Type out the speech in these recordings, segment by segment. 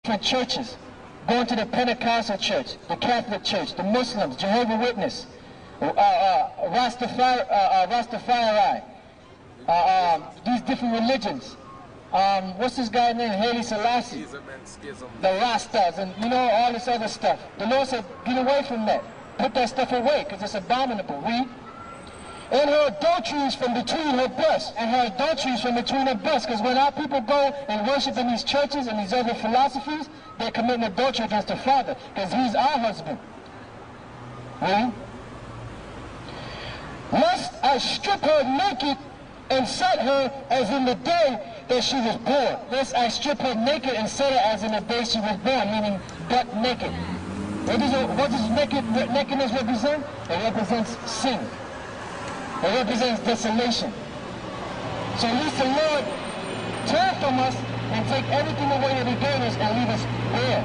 different churches, going to the Pentecostal church, the Catholic church, the Muslims, Jehovah's Witness, Rastafari, these different religions. What's this guy named? Haile Selassie. The Rastas and all this other stuff. The Lord said, get away from that. Put that stuff away because it's abominable. Read. And her adulteries from between her breasts. And her adulteries from between her breasts. Because when our people go and worship in these churches and these other philosophies, they're committing adultery against the Father. Because he's our husband. Read. Lest I strip her naked and set her as in the day that she was born. Lest I strip her naked and set her as in the day she was born, meaning butt naked. What does nakedness represent? It represents sin. It represents desolation. So at least the Lord turn from us and take everything away that he gave us and leave us bare.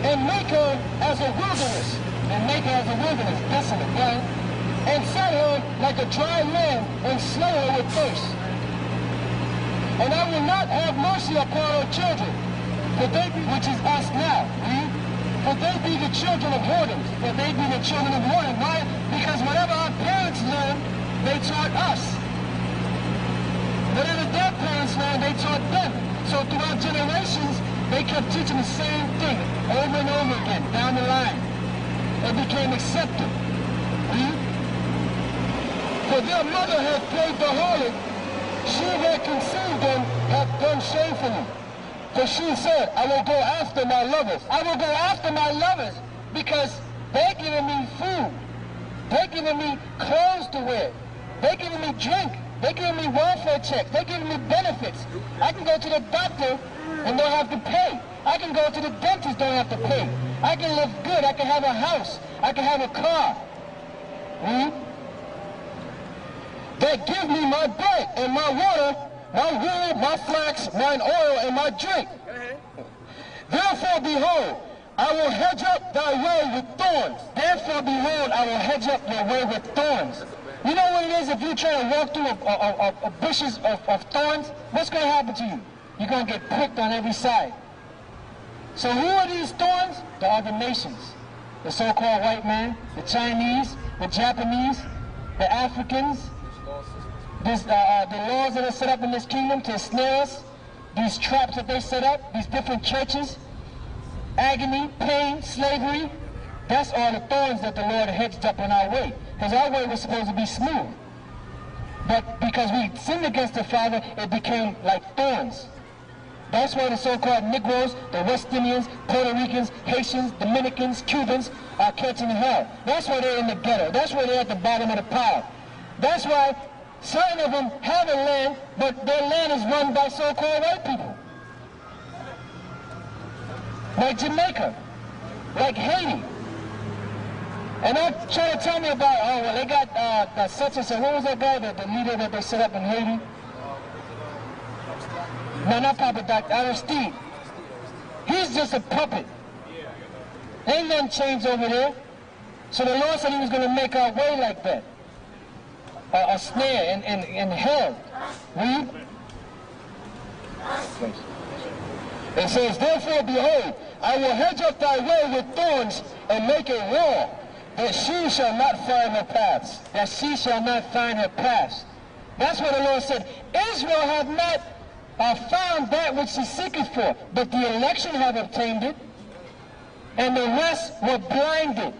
And make her as a wilderness. And make her as a wilderness, desolate, right? And set her like a dry land and slay her with thirst. And I will not have mercy upon her children, for they be, which is us now, for they be the children of whoredoms, for they be the children of whoredom. Why? Because whatever our parents learned, they taught us. Whatever their parents learned, they taught them. So throughout generations, they kept teaching the same thing over and over again, down the line. It became accepted. For their mother had played the harlot, she that conceived them hath done shamefully. For she said, I will go after my lovers. I will go after my lovers because they're giving me food. They're giving me clothes to wear. They're giving me drink. They're giving me welfare checks. They're giving me benefits. I can go to the doctor and don't have to pay. I can go to the dentist, don't have to pay. I can live good. I can have a house. I can have a car. That give me my bread and my water, my wool, my flax, mine oil, and my drink. Therefore, behold, I will hedge up thy way with thorns. Therefore, behold, I will hedge up your way with thorns. You know what it is if you try to walk through a bushes of thorns? What's going to happen to you? You're going to get pricked on every side. So who are these thorns? The other nations. The so-called white man, the Chinese, the Japanese, the Africans, the laws that are set up in this kingdom to ensnare us, these traps that they set up, these different churches, agony, pain, slavery, that's all the thorns that the Lord hedged up in our way. Because our way was supposed to be smooth. But because we sinned against the Father, it became like thorns. That's why the so-called Negroes, the West Indians, Puerto Ricans, Haitians, Dominicans, Cubans are catching hell. That's why they're in the ghetto. That's why they're at the bottom of the pile. That's why certain of them have a land, but their land is run by so-called white people. Like Jamaica, like Haiti. And they're trying to tell me about, oh, well, they got such and such. What was that guy, the leader that they set up in Haiti? No, not Papa Doc, Aristide. He's just a puppet. Ain't nothing changed over there. So the Lord said he was going to make our way like that. A snare in hell. Read. It says, therefore, behold, I will hedge up thy way with thorns and make a wall, that she shall not find her paths. That she shall not find her paths. That's what the Lord said. Israel have not found that which she seeketh for, but the election have obtained it, and the rest were blinded.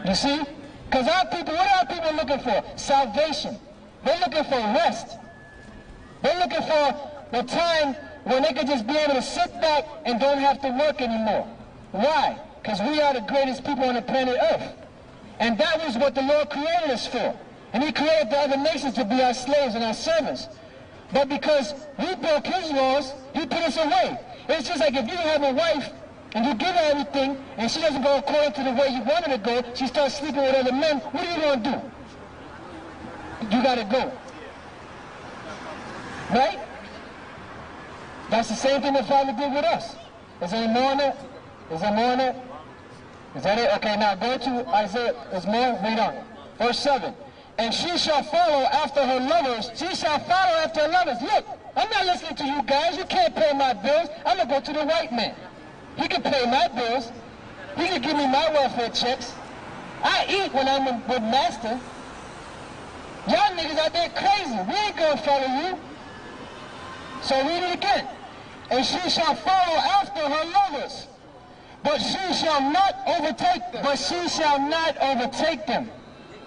You see? Because our people, what are our people looking for? Salvation. They're looking for rest. They're looking for the time when they could just be able to sit back and don't have to work anymore. Why? Because we are the greatest people on the planet Earth. And that was what the Lord created us for. And he created the other nations to be our slaves and our servants. But because we broke his laws, he put us away. It's just like if you have a wife and you give her everything and she doesn't go according to the way you want her to go, she starts sleeping with other men, what are you going to do? You got to go. Right? That's the same thing the Father did with us. Is there any more on that? Is there more on that? Is that it? Okay, now go to Isaiah. There's more? Read on. Verse 7. and she shall follow after her lovers. She shall follow after her lovers. Look, I'm not listening to you guys. You can't pay my bills. I'm going to go to the white man. He can pay my bills. He can give me my welfare checks. I eat when I'm with master. Y'all niggas out there crazy. We ain't going to follow you. So read it again. And she shall follow after her lovers, but she shall not overtake them. But she shall not overtake them.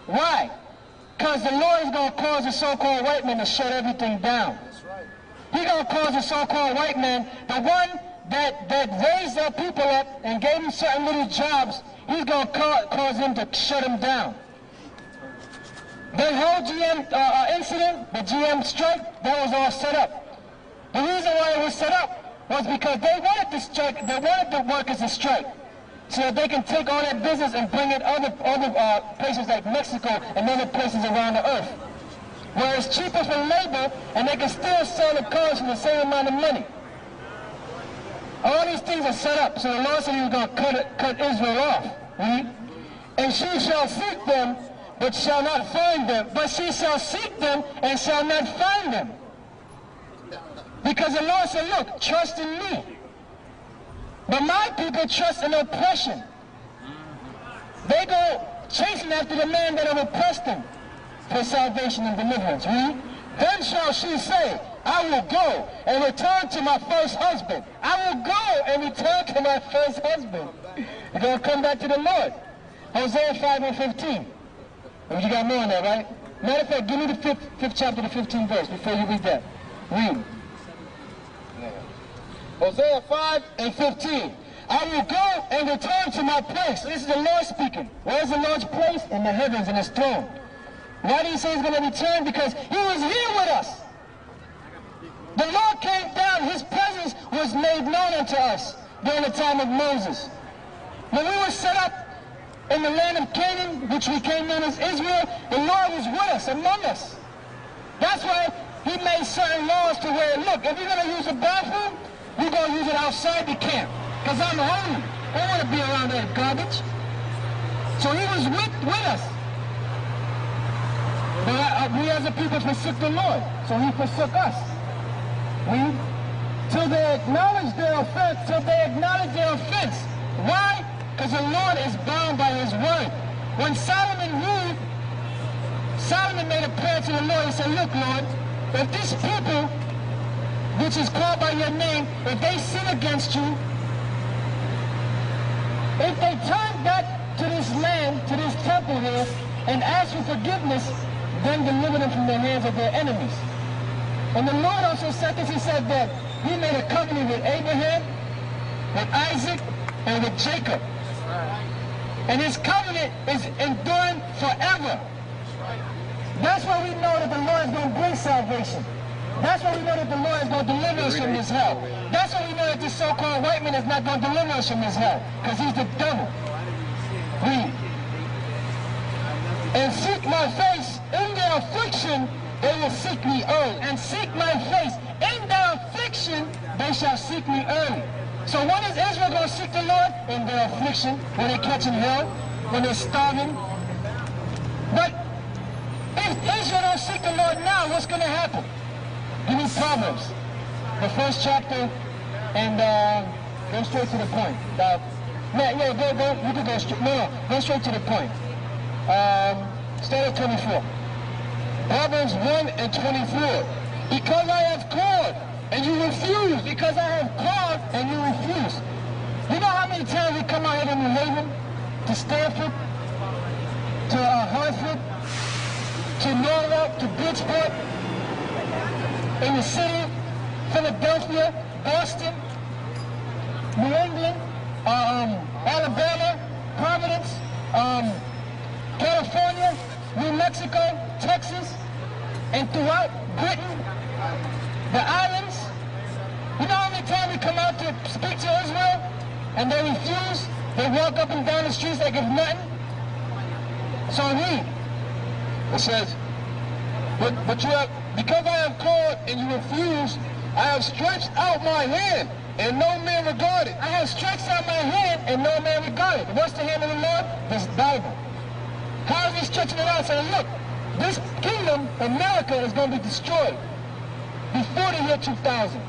Why? Because the Lord is going to cause the so-called white man to shut everything down. He's going to cause the so-called white man, the one that raised our people up and gave them certain little jobs, he's going to cause him to shut them down. The whole GM incident, the GM strike, that was all set up. The reason why it was set up was because they wanted to strike, they wanted the workers to strike, so that they can take all that business and bring it other places like Mexico and other places around the earth, where it's cheaper for labor and they can still sell the cars for the same amount of money. All these things are set up, so the Lord said he was going to cut Israel off. And she shall seek them, but shall not find them. But she shall seek them and shall not find them. Because the Lord said, look, trust in me. But my people trust in oppression. They go chasing after the man that have oppressed them for salvation and deliverance. Then shall she say, I will go and return to my first husband. I will go and return to my first husband. You're going to come back to the Lord. Hosea 5:15. You got more on that, right? Matter of fact, give me the fifth chapter, the 15th verse before you read that. Read. Hosea 5:15. I will go and return to my place. This is the Lord speaking. Where is the Lord's place? In the heavens, in his throne. Why do you say he's going to return? Because he was here with us. The Lord came down. His presence was made known unto us during the time of Moses. When we were set up in the land of Canaan, which became known as Israel, the Lord was with us, among us. That's why he made certain laws to where, look, if you're going to use a bathroom, you're going to use it outside the camp. Because I'm holy. I don't want to be around that garbage. So he was with us. But we as a people forsook the Lord. So he forsook us. Till they acknowledge their offense. Why? Because the Lord is bound by his word. When Solomon ruled, Solomon made a prayer to the Lord. He said, look, Lord, if this people, which is called by your name, if they sin against you, if they turn back to this land, to this temple here, and ask for forgiveness, then deliver them from the hands of their enemies. And the Lord also said this. He said that he made a covenant with Abraham, with Isaac, and with Jacob. And his covenant is enduring forever. That's why we know that the Lord is going to bring salvation. That's why we know that the Lord is going to deliver us from this hell. That's why we know that this so-called white man is not going to deliver us from this hell, because he's the devil. Read. And seek my face in their affliction, they will seek me early. And seek my face in their affliction, they shall seek me early. So when is Israel going to seek the Lord? In their affliction, when they're catching hell, when they're starving. But if Israel don't seek the Lord now, what's going to happen? Give me Proverbs, the first chapter, and go straight to the point. You can go straight. Go straight to the point. Start at 24. Proverbs 1:24. Because I have called and you refuse. Because I have called and you refuse. You know how many times we come out here to New Haven, to Stanford, to Hartford, to Norwalk, to Bridgeport, in the city, Philadelphia, Boston, New England, Alabama, Providence, California, New Mexico, Texas, and throughout Britain, the islands. You know how many times we come out to speak to Israel and they refuse? They walk up and down the streets like it's nothing. So read. It says, but you have, because I have called and you refuse, I have stretched out my hand and no man regarded. I have stretched out my hand and no man regarded. What's the hand of the Lord? This Bible. How is he stretching it out? Saying, look, This kingdom, America, is going to be destroyed before the year 2000.